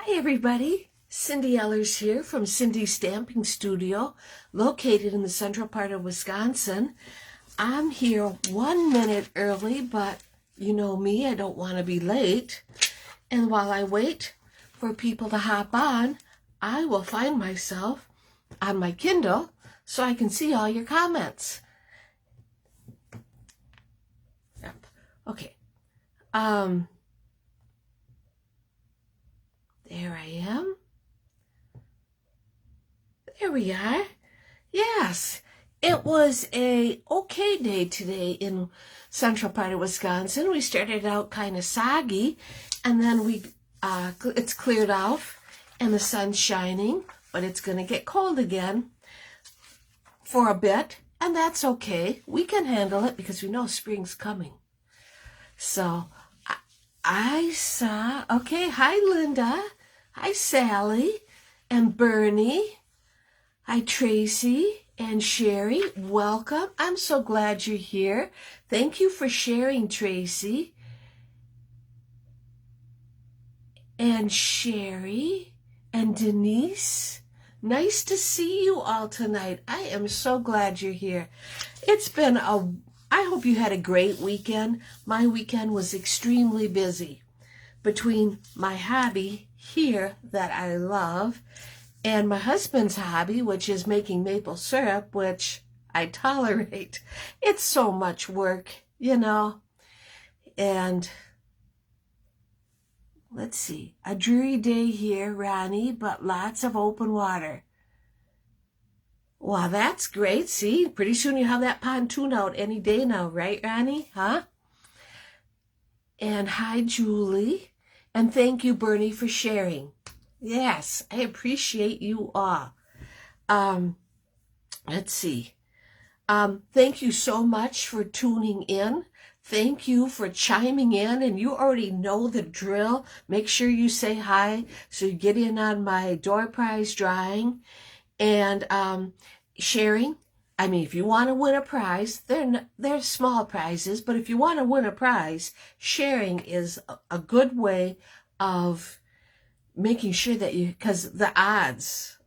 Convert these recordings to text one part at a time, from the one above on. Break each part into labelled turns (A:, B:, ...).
A: Hi everybody, Cindy Ellers here from Cindy's Stamping Studio, located in the central part of Wisconsin. I'm here 1 minute early, but you know me, I don't want to be late. And while I wait for people to hop on, I will find myself on my Kindle so I can see all your comments. Yep. Okay. There I am. There we are. Yes, it was a okay day today in central part of Wisconsin. We started out kind of soggy, and then it's cleared off and the sun's shining, but it's going to get cold again for a bit, and that's okay. We can handle it because we know spring's coming. So I saw, okay, hi Linda. Hi, Sally and Bernie. Hi, Tracy and Sherry. Welcome. I'm so glad you're here. Thank you for sharing, Tracy and Sherry and Denise. Nice to see you all tonight. I am so glad you're here. I hope you had a great weekend. My weekend was extremely busy between my hobby here that I love and my husband's hobby, which is making maple syrup, which I tolerate. It's so much work, you know. And let's see, a dreary day here, Ronnie, but lots of open water. Wow, that's great. See, pretty soon you have that pontoon out any day now, right, Ronnie? Huh? And hi, Julie. And thank you, Bernie, for sharing. Yes, I appreciate you all. Let's see. Thank you so much for tuning in. Thank you for chiming in, and you already know the drill. Make sure you say hi so you get in on my door prize drawing and sharing. I mean, if you want to win a prize, they're small prizes, but if you want to win a prize, sharing is a good way of making sure that because the odds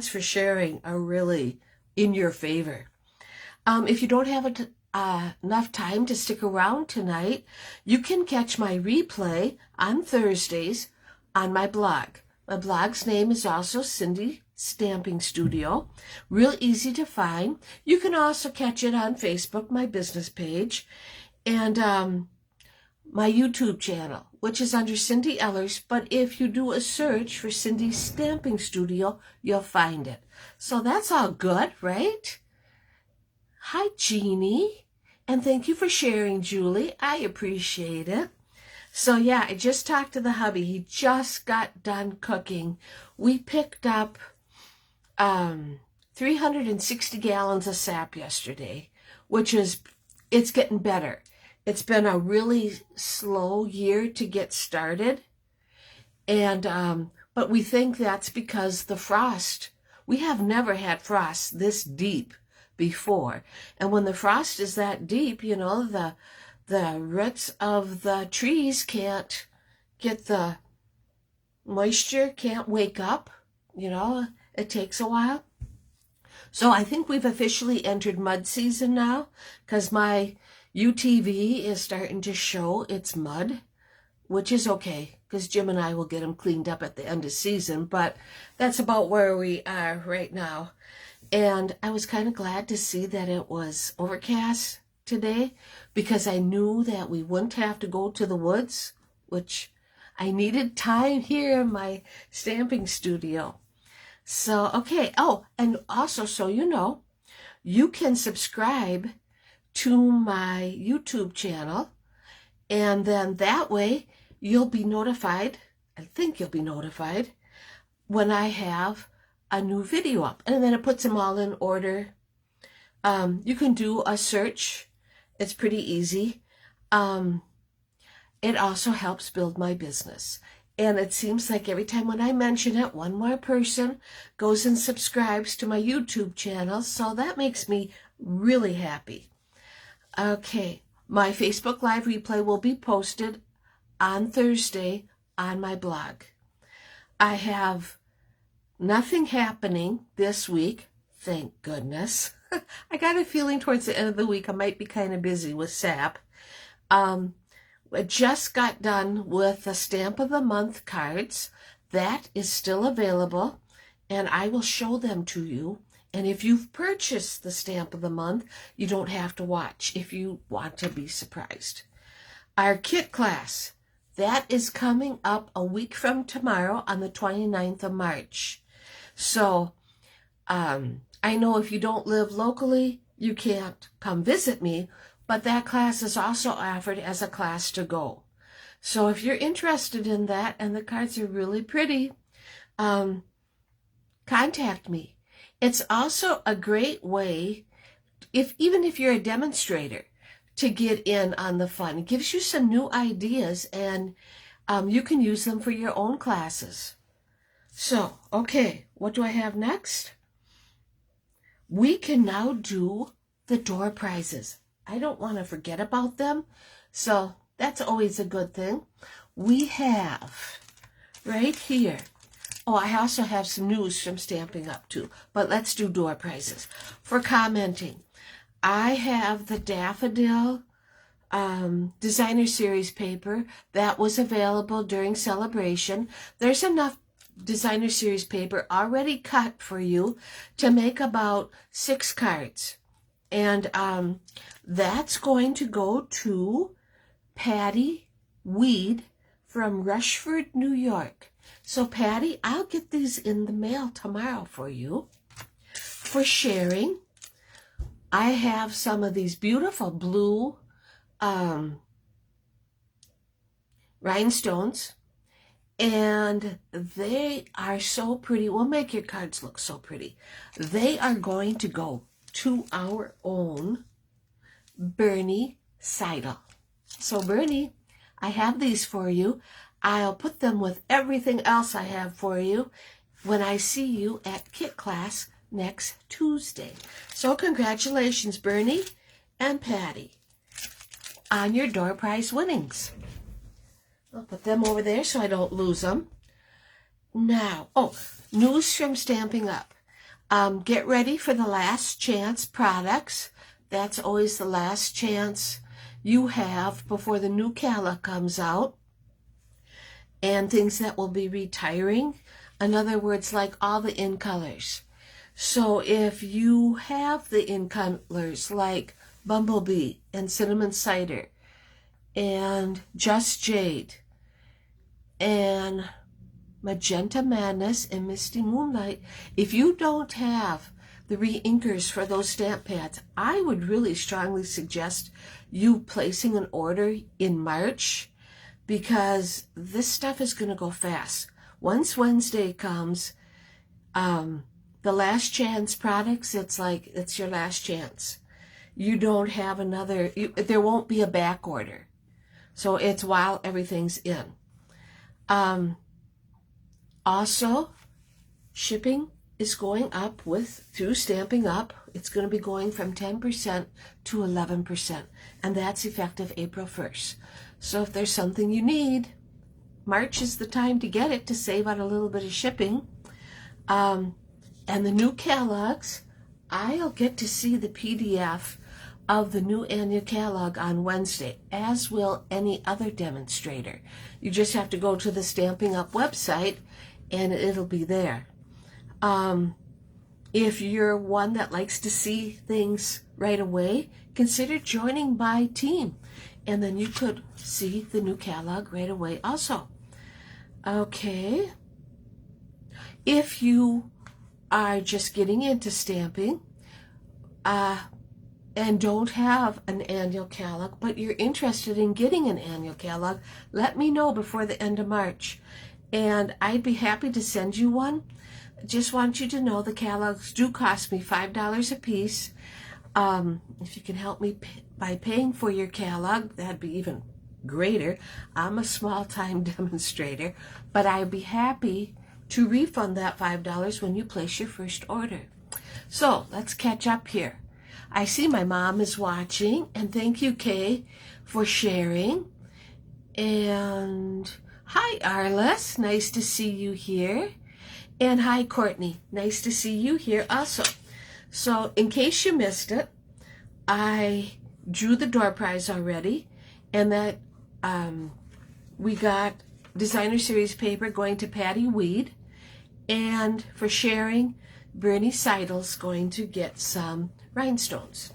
A: for sharing are really in your favor. If you don't have enough time to stick around tonight, you can catch my replay on Thursdays on my blog. My blog's name is also Cindy Stamping Studio. Real easy to find. You can also catch it on Facebook, my business page, and my YouTube channel, which is under Cindy Ellers, but if you do a search for Cindy Stamping Studio, you'll find it. So that's all good, right? Hi, Jeannie, and thank you for sharing, Julie. I appreciate it. So yeah, I just talked to the hubby. He just got done cooking. We picked up 360 gallons of sap yesterday, it's getting better. It's been a really slow year to get started. And but we think that's because the frost. We have never had frost this deep before. And when the frost is that deep, you know, the roots of the trees can't get the moisture, can't wake up, you know, it takes a while. So I think we've officially entered mud season now, because my UTV is starting to show its mud, which is okay, because Jim and I will get them cleaned up at the end of season, but that's about where we are right now. And I was kind of glad to see that it was overcast today, because I knew that we wouldn't have to go to the woods, which I needed time here in my stamping studio. So, okay. Oh, and also, so you know, you can subscribe to my YouTube channel, and then that way you'll be notified, I think you'll be notified, when I have a new video up. And then it puts them all in order. You can do a search. It's pretty easy. It also helps build my business. And it seems like every time when I mention it, one more person goes and subscribes to my YouTube channel. So that makes me really happy. Okay, my Facebook Live replay will be posted on Thursday on my blog. I have nothing happening this week, thank goodness. I got a feeling towards the end of the week I might be kind of busy with SAP. I just got done with the Stamp of the Month cards. That is still available, and I will show them to you. And if you've purchased the Stamp of the Month, you don't have to watch if you want to be surprised. Our kit class, that is coming up a week from tomorrow on the 29th of March. So I know if you don't live locally, you can't come visit me, but that class is also offered as a class to go. So if you're interested in that, and the cards are really pretty, contact me. It's also a great way, even if you're a demonstrator, to get in on the fun. It gives you some new ideas, and you can use them for your own classes. So, okay, what do I have next? We can now do the door prizes. I don't want to forget about them, so that's always a good thing. We have right here. Oh, I also have some news from Stamping Up too, but let's do door prizes. For commenting, I have the Daffodil Designer Series paper that was available during celebration. There's enough Designer Series paper already cut for you to make about 6 cards. And that's going to go to Patty Weed from Rushford, New York. So Patty, I'll get these in the mail tomorrow for you. For sharing, I have some of these beautiful blue rhinestones, and they are so pretty. We'll make your cards look so pretty. They are going to go to our own Bernie Seidel. So Bernie, I have these for you. I'll put them with everything else I have for you when I see you at Kit Class next Tuesday. So congratulations, Bernie and Patty, on your door prize winnings. I'll put them over there so I don't lose them. Now, news from Stamping Up. Get ready for the last chance products. That's always the last chance you have before the new cala comes out. And things that will be retiring. In other words, like all the in colors. So if you have the in colors like Bumblebee and Cinnamon Cider and Just Jade and Magenta Madness and Misty Moonlight, if you don't have the re-inkers for those stamp pads, I would really strongly suggest you placing an order in March, because this stuff is going to go fast. Once Wednesday comes, the last chance products, it's your last chance. You don't have another, there won't be a back order. So it's while everything's in. Also, shipping is going up through Stamping Up. It's going to be going from 10% to 11%, and that's effective April 1st. So if there's something you need, March is the time to get it to save on a little bit of shipping. And the new catalogs, I'll get to see the PDF of the new annual catalog on Wednesday, as will any other demonstrator. You just have to go to the Stamping Up website and it'll be there. If you're one that likes to see things right away, consider joining my team, and then you could see the new catalog right away also. Okay. If you are just getting into stamping and don't have an annual catalog, but you're interested in getting an annual catalog, let me know before the end of March, and I'd be happy to send you one. Just want you to know the catalogs do cost me $5 a piece. If you can help me by paying for your catalog, that'd be even greater. I'm a small-time demonstrator, but I'd be happy to refund that $5 when you place your first order. So let's catch up here. I see my mom is watching, and thank you, Kay, for sharing. And Hi, Arliss. Nice to see you here. And hi, Courtney. Nice to see you here also. So, in case you missed it, I drew the door prize already, and that we got Designer Series paper going to Patty Weed, and for sharing, Bernie Seidel's going to get some rhinestones.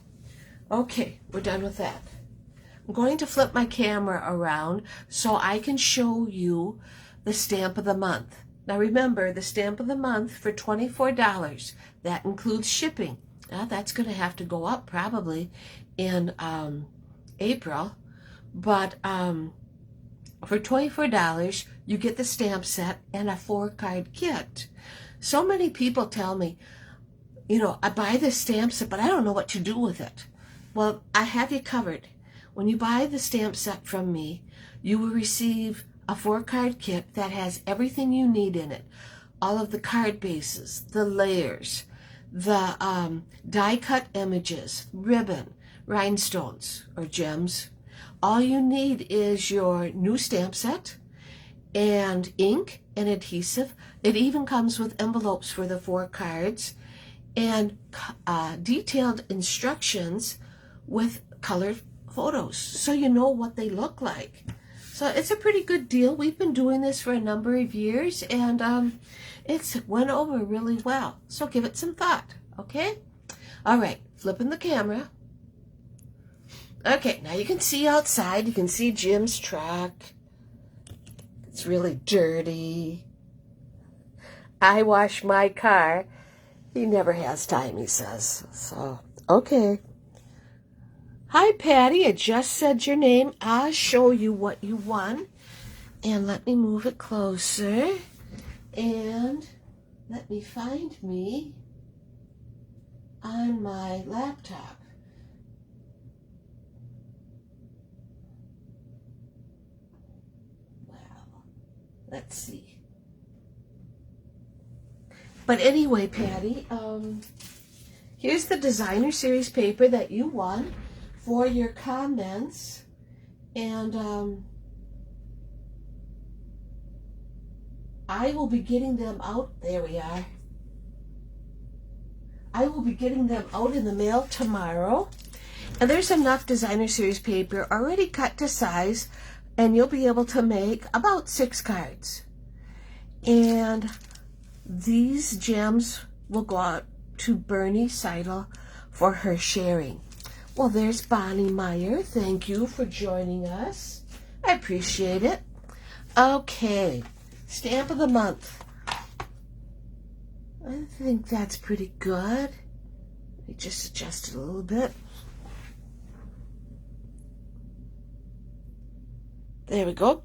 A: Okay, we're done with that. I'm going to flip my camera around so I can show you the stamp of the month. Now remember, the stamp of the month for $24, that includes shipping. Now that's going to have to go up probably in April, but for $24, you get the stamp set and a 4-card kit. So many people tell me, you know, I buy this stamp set, but I don't know what to do with it. Well, I have you covered. When you buy the stamp set from me, you will receive a 4-card kit that has everything you need in it. All of the card bases, the layers, the die-cut images, ribbon, rhinestones, or gems. All you need is your new stamp set and ink and adhesive. It even comes with envelopes for the 4 cards and detailed instructions with colored photos so you know what they look like. So it's a pretty good deal. We've been doing this for a number of years, and it's went over really well. So give it some thought, okay? All right, flipping the camera. Okay, now you can see outside. You can see Jim's truck. It's really dirty. I wash my car. He never has time, he says. So, okay. Hi, Patty. I just said your name. I'll show you what you won. And let me move it closer. And let me find me on my laptop. Well, let's see. But anyway, Patty, here's the Designer Series paper that you won for your comments, and I will be getting them out. There we are. I will be getting them out in the mail tomorrow, and there's enough Designer Series paper already cut to size, and you'll be able to make about 6 cards. And these gems will go out to Bernie Seidel for her sharing. Well, there's Bonnie Meyer. Thank you for joining us. I appreciate it. Okay, stamp of the month. I think that's pretty good. Let me just adjust it a little bit. There we go.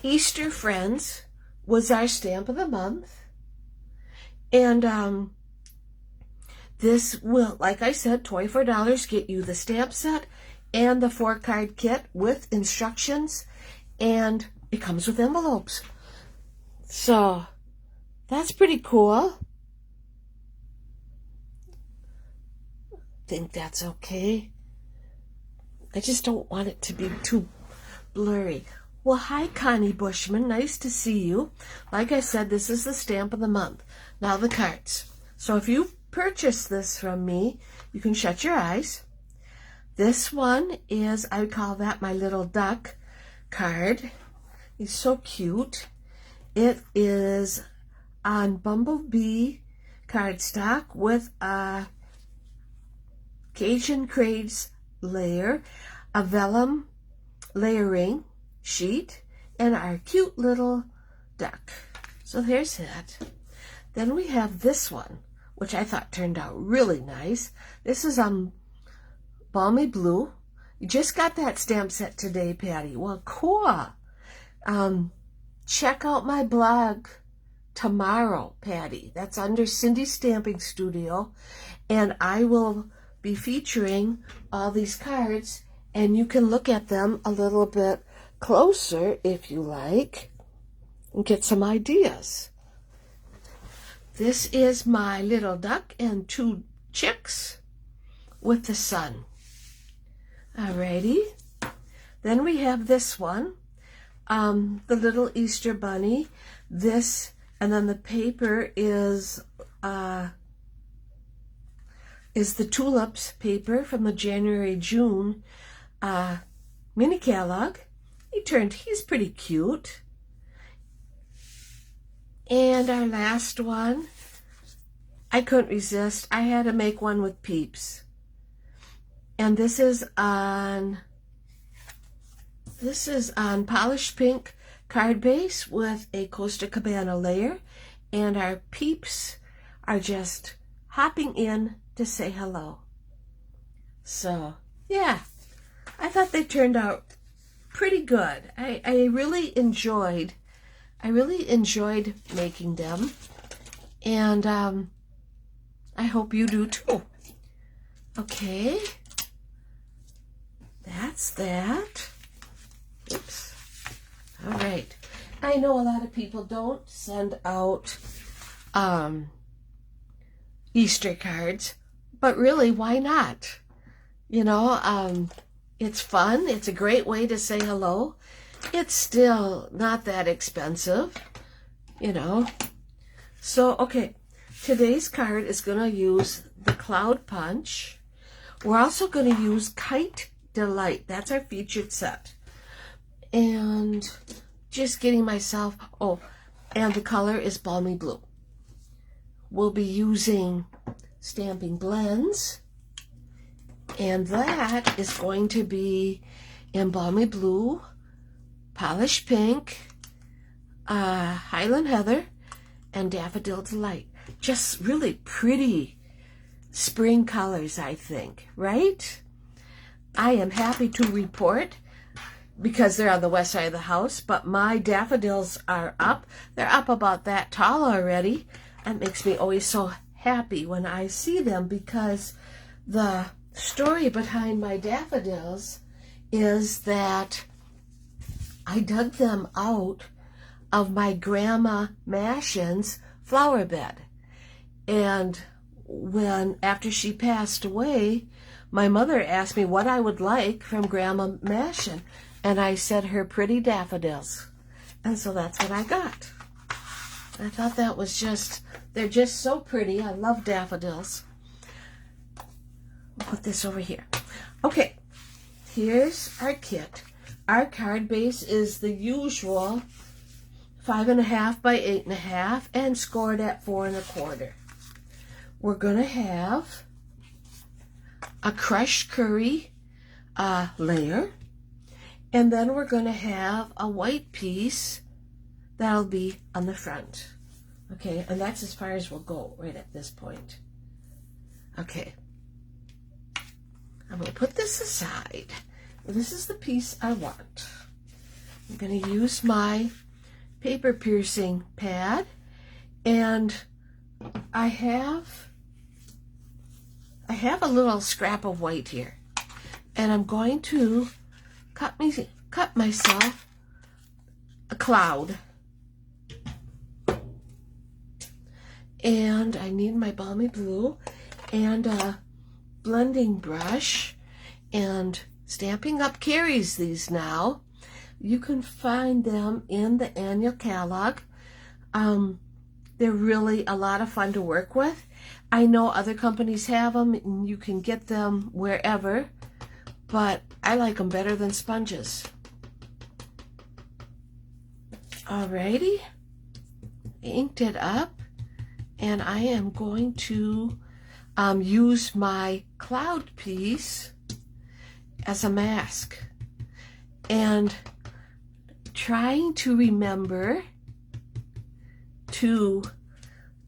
A: Easter Friends was our stamp of the month, and this will, like I said, $24 get you the stamp set and the 4-card kit with instructions, and it comes with envelopes. So that's pretty cool. I think that's okay. I just don't want it to be too blurry. Well, hi, Connie Bushman. Nice to see you. Like I said, this is the stamp of the month. Now the cards. So if you purchase this from me, you can shut your eyes. This one is, I would call that my little duck card. He's so cute. It is on Bumblebee cardstock with a Cajun Craze layer, a vellum layering sheet, and our cute little duck. So there's that. Then we have this one, which I thought turned out really nice. This is Balmy Blue. You just got that stamp set today, Patty. Well, cool. Check out my blog tomorrow, Patty. That's under Cindy's Stamping Studio, and I will be featuring all these cards, and you can look at them a little bit closer if you like and get some ideas. This is my little duck and 2 chicks. with the sun. Alrighty. Then we have this one, the little Easter bunny. This, and then the paper is the tulips paper from the January-June mini catalog. He's pretty cute. And our last one, I couldn't resist. I had to make one with Peeps. And this is on polished pink card base with a Costa Cabana layer. And our Peeps are just hopping in to say hello. So, yeah, I thought they turned out pretty good. I really enjoyed making them, and I hope you do too. Okay, that's that. Oops. All right. I know a lot of people don't send out Easter cards, but really, why not? You know, it's fun. It's a great way to say hello. It's still not that expensive, you know. So, okay, today's card is going to use the Cloud Punch. We're also going to use Kite Delight. That's our featured set. And just getting myself, and the color is Balmy Blue. We'll be using Stampin' Blends. And that is going to be in Balmy Blue, Polished Pink, Highland Heather, and Daffodil Delight. Just really pretty spring colors, I think, right? I am happy to report, because they're on the west side of the house, but my daffodils are up. They're up about that tall already. That makes me always so happy when I see them, because the story behind my daffodils is that I dug them out of my Grandma Mashin's flower bed. And after she passed away, my mother asked me what I would like from Grandma Mashin. And I said her pretty daffodils. And so that's what I got. I thought that was they're just so pretty. I love daffodils. We'll put this over here. Okay, here's our kit. Our card base is the usual 5.5 by 8.5 and scored at 4 1/4. We're going to have a crushed curry layer. And then we're going to have a white piece that'll be on the front. Okay, and that's as far as we'll go right at this point. Okay. I'm going to put this aside. This is the piece I want. I'm going to use my paper piercing pad, and I have a little scrap of white here, and I'm going to cut myself a cloud. And I need my Balmy Blue and a blending brush, and Stampin' Up carries these now. You can find them in the annual catalog. They're really a lot of fun to work with. I know other companies have them, and you can get them wherever, but I like them better than sponges. Alrighty, inked it up, and I am going to use my cloud piece as a mask, and trying to remember to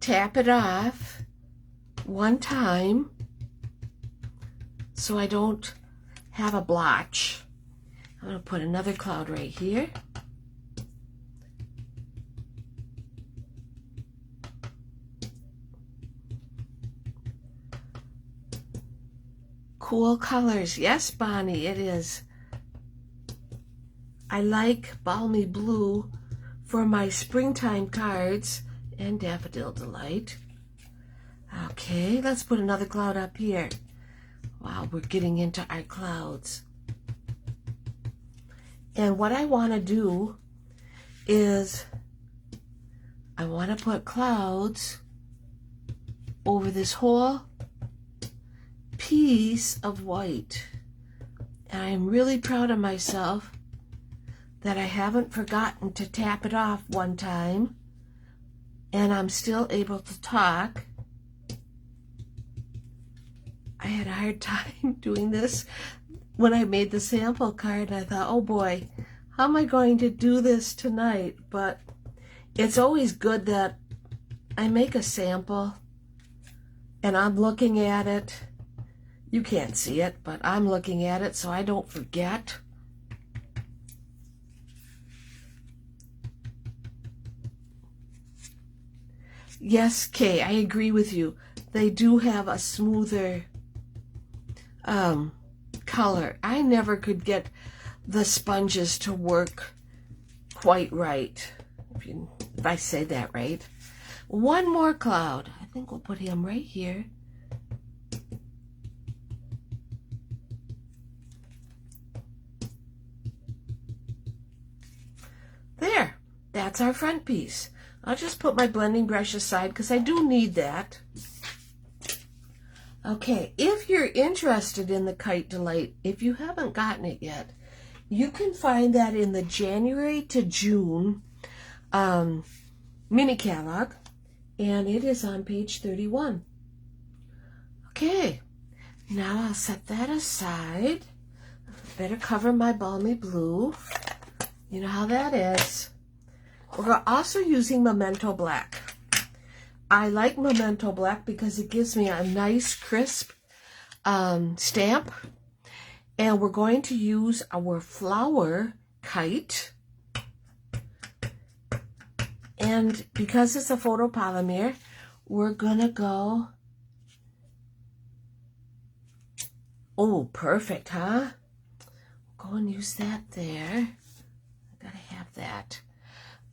A: tap it off one time so I don't have a blotch. I'm going to put another cloud right here. Cool colors. Yes, Bonnie, it is. I like Balmy Blue for my springtime cards and Daffodil Delight. Okay, let's put another cloud up here. Wow, we're getting into our clouds. And what I want to do is I want to put clouds over this whole piece of white. And I'm really proud of myself that I haven't forgotten to tap it off one time, and I'm still able to talk. I had a hard time doing this when I made the sample card. I thought, oh boy, how am I going to do this tonight? But it's always good that I make a sample and I'm looking at it. You can't see it, but I'm looking at it so I don't forget. Yes, Kay, I agree with you. They do have a smoother color. I never could get the sponges to work quite right, if I say that right. One more cloud. I think we'll put him right here. There, that's our front piece. I'll just put my blending brush aside because I do need that. Okay, if you're interested in the Kite Delight, if you haven't gotten it yet, you can find that in the January to June mini catalog, and it is on page 31. Okay, now I'll set that aside. Better cover my balmy blue. You know how that is. We're also using Memento Black. I like Memento Black because it gives me a nice crisp stamp. And we're going to use our flower kite. And because it's a photopolymer, we're gonna go, oh, perfect, huh? Go and use that there. I gotta have that.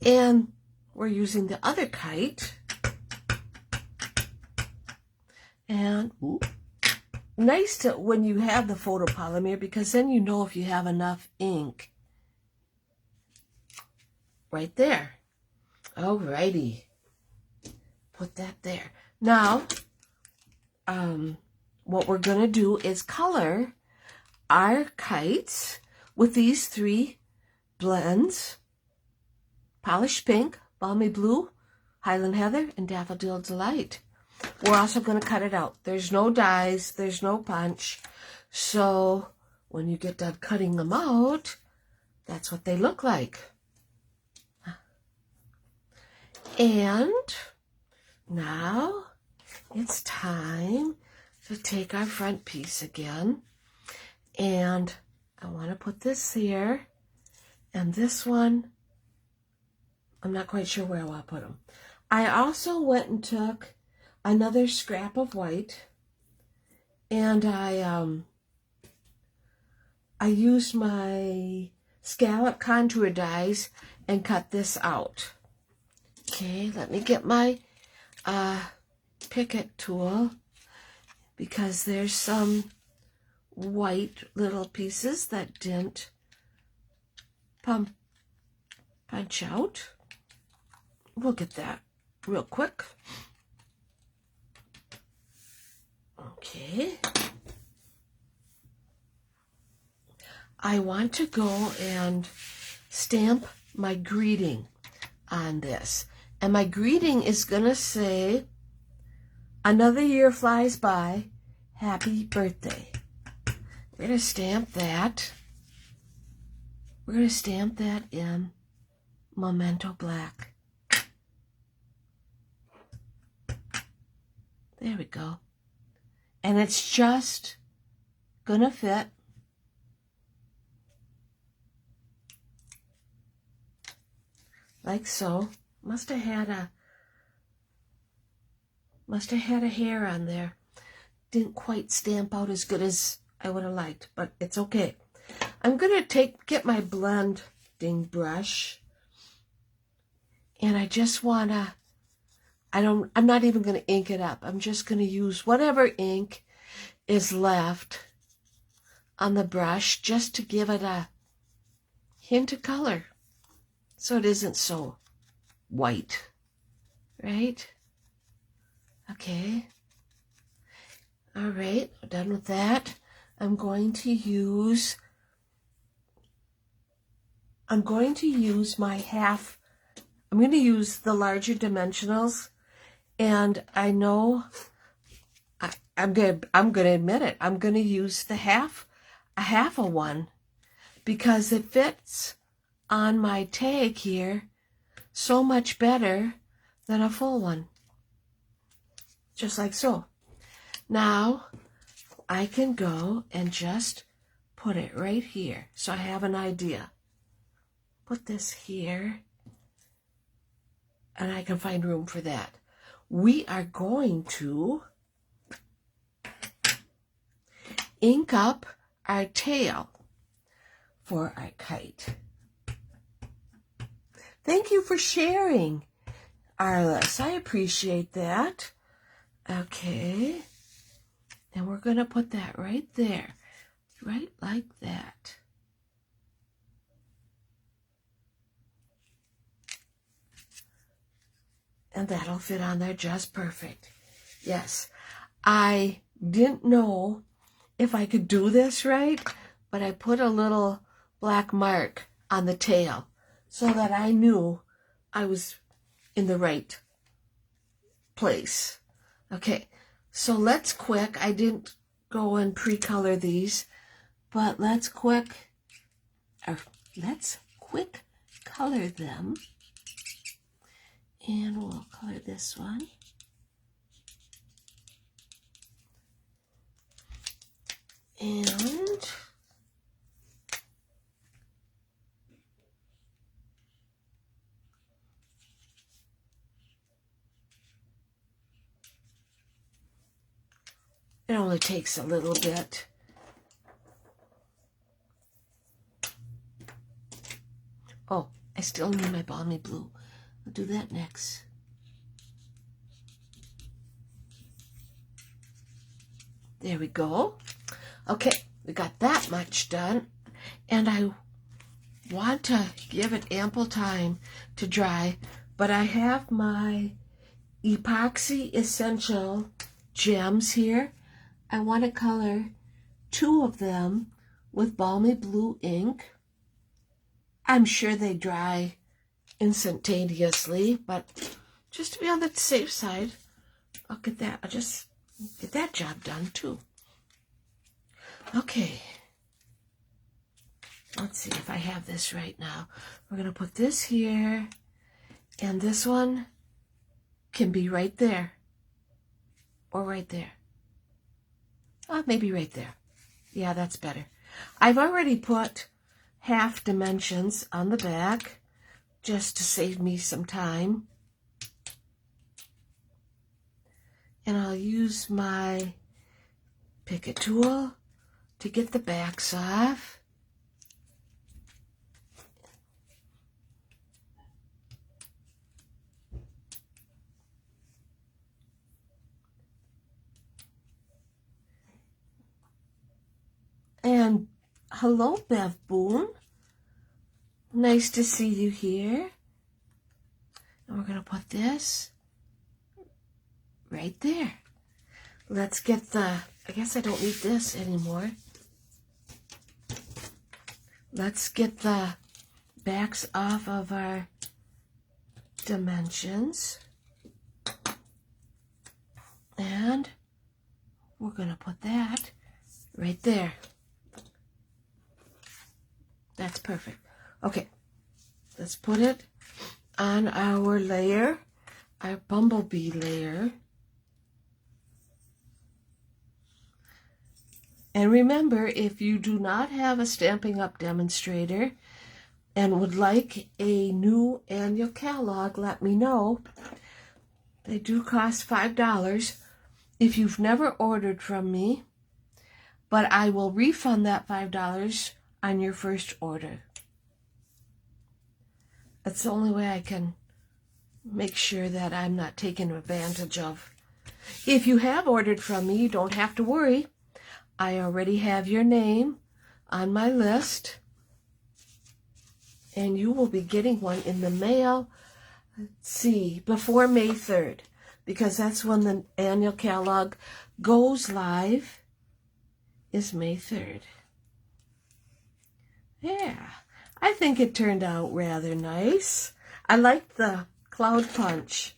A: And we're using the other kite. And ooh, nice to when you have the photopolymer, because then you know if you have enough ink. Right there. Alrighty. Put that there. Now, what we're going to do is color our kites with these three blends: Polished Pink, Balmy Blue, Highland Heather, and Daffodil Delight. We're also going to cut it out. There's no dies, there's no punch. So when you get done cutting them out, that's what they look like. And now it's time to take our front piece again. And I want to put this here. And this one, I'm not quite sure where I'll put them. I also went and took another scrap of white, and I used my scallop contour dies and cut this out. Okay, let me get my Picket tool, because there's some white little pieces that didn't punch out. We'll get that real quick. Okay. I want to go and stamp my greeting on this. And my greeting is going to say, "Another year flies by. Happy birthday." We're going to stamp that. We're going to stamp that in Memento Black. There we go. And it's just going to fit. Like so. Must have had a hair on there. Didn't quite stamp out as good as I would have liked, but it's okay. I'm gonna get my blending brush, and I just wanna, I'm not even gonna ink it up. I'm just gonna use whatever ink is left on the brush just to give it a hint of color so it isn't so white, right? Okay. All right, I'm done with that. I'm going to use my half. I'm going to use the larger dimensionals, and I know I'm going to admit it. I'm going to use a half of one because it fits on my tag here so much better than a full one. Just like so. Now I can go and just put it right here so I have an idea. Put this here, and I can find room for that. We are going to ink up our tail for our kite. Thank you for sharing, Arliss. I appreciate that. Okay. And we're going to put that right there, right like that. And that'll fit on there just perfect. Yes, I didn't know if I could do this right, but I put a little black mark on the tail so that I knew I was in the right place. Okay, so let's quick. I didn't go and pre-color these, but let's quick color them. And we'll color this one. And it only takes a little bit. Oh, I still need my balmy blue. I'll do that next. There we go. Okay, we got that much done. And I want to give it ample time to dry, but I have my Epoxy Essential Gems here. I want to color 2 of them with balmy blue ink. I'm sure they dry instantaneously, but just to be on the safe side, I'll just get that job done too. Okay, let's see if I have this right now. We're going to put this here, and this one can be right there, or right there. Maybe right there. Yeah, that's better. I've already put half dimensions on the back, just to save me some time. And I'll use my Picket tool to get the backs off. And hello, Bev Boone. Nice to see you here. And we're going to put this right there. Let's get I guess I don't need this anymore. Let's get the backs off of our dimensions. And we're going to put that right there. That's perfect. Okay, let's put it on our layer, our bumblebee layer. And remember, if you do not have a Stampin' Up! Demonstrator and would like a new annual catalog, let me know. They do cost $5 if you've never ordered from me, but I will refund that $5 on your first order. That's the only way I can make sure that I'm not taken advantage of. If you have ordered from me, you don't have to worry. I already have your name on my list, and you will be getting one in the mail, let's see, before May 3rd, because that's when the annual catalog goes live, is May 3rd. Yeah, I think it turned out rather nice. I like the cloud punch,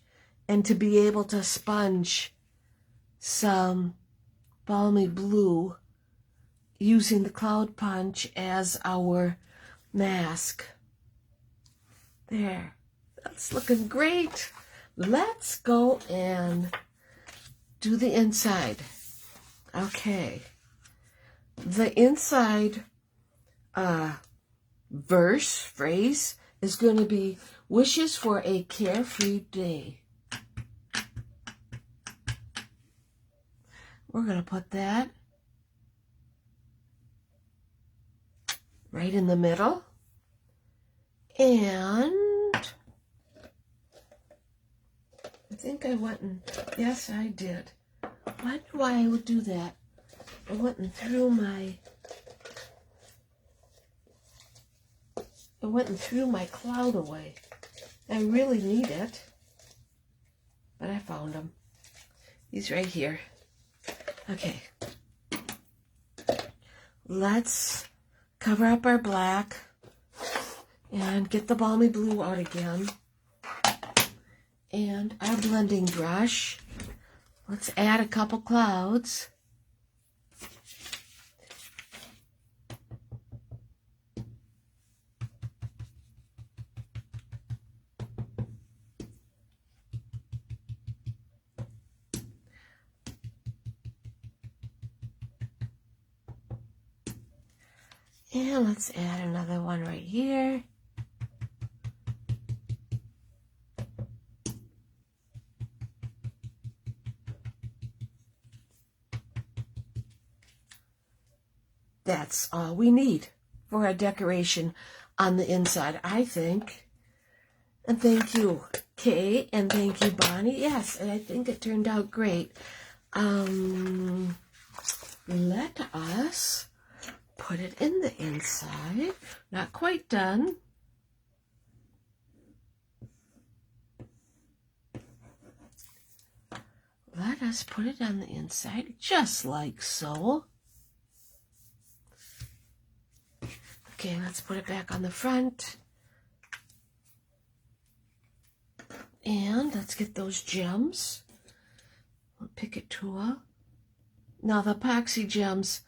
A: and to be able to sponge some balmy blue using the cloud punch as our mask. There, that's looking great. Let's go and do the inside. Okay, the inside phrase is going to be wishes for a carefree day. We're going to put that right in the middle. And I think I went and, yes, I did. Why I would do that? I went and threw my cloud away. I really need it, but I found them. He's right here. Okay. Let's cover up our black and get the balmy blue out again. And our blending brush. Let's add a couple clouds. And let's add another one right here. That's all we need for a decoration on the inside, I think. And thank you, Kay, and thank you, Bonnie. Yes, and I think it turned out great. Let us put it in the inside. Not quite done. Let us put it on the inside, just like so. Okay, let's put it back on the front. And let's get those gems. We'll pick a tool. Now the Epoxy Gems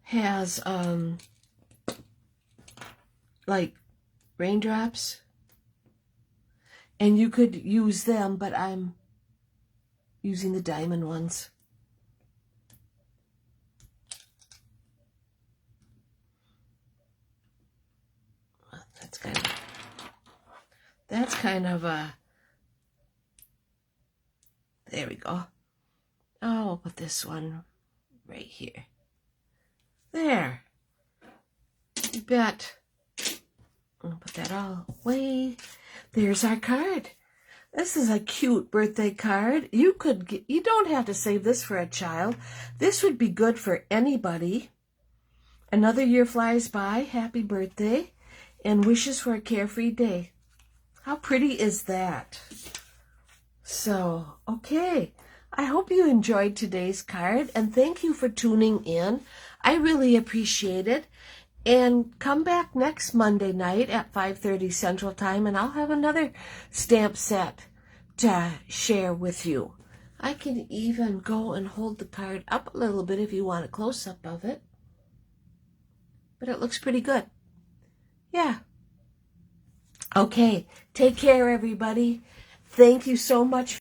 A: has like raindrops. And you could use them, but I'm using the diamond ones. That's kind of a, there we go. Oh, we'll put this one right here. There. You bet. I'll put that all away. There's our card. This is a cute birthday card. You don't have to save this for a child. This would be good for anybody. Another year flies by. Happy birthday. And wishes for a carefree day. How pretty is that? So, okay. I hope you enjoyed today's card, and thank you for tuning in. I really appreciate it. And come back next Monday night at 5:30 Central Time, and I'll have another stamp set to share with you. I can even go and hold the card up a little bit if you want a close-up of it. But it looks pretty good. Yeah. Okay, take care, everybody. Thank you so much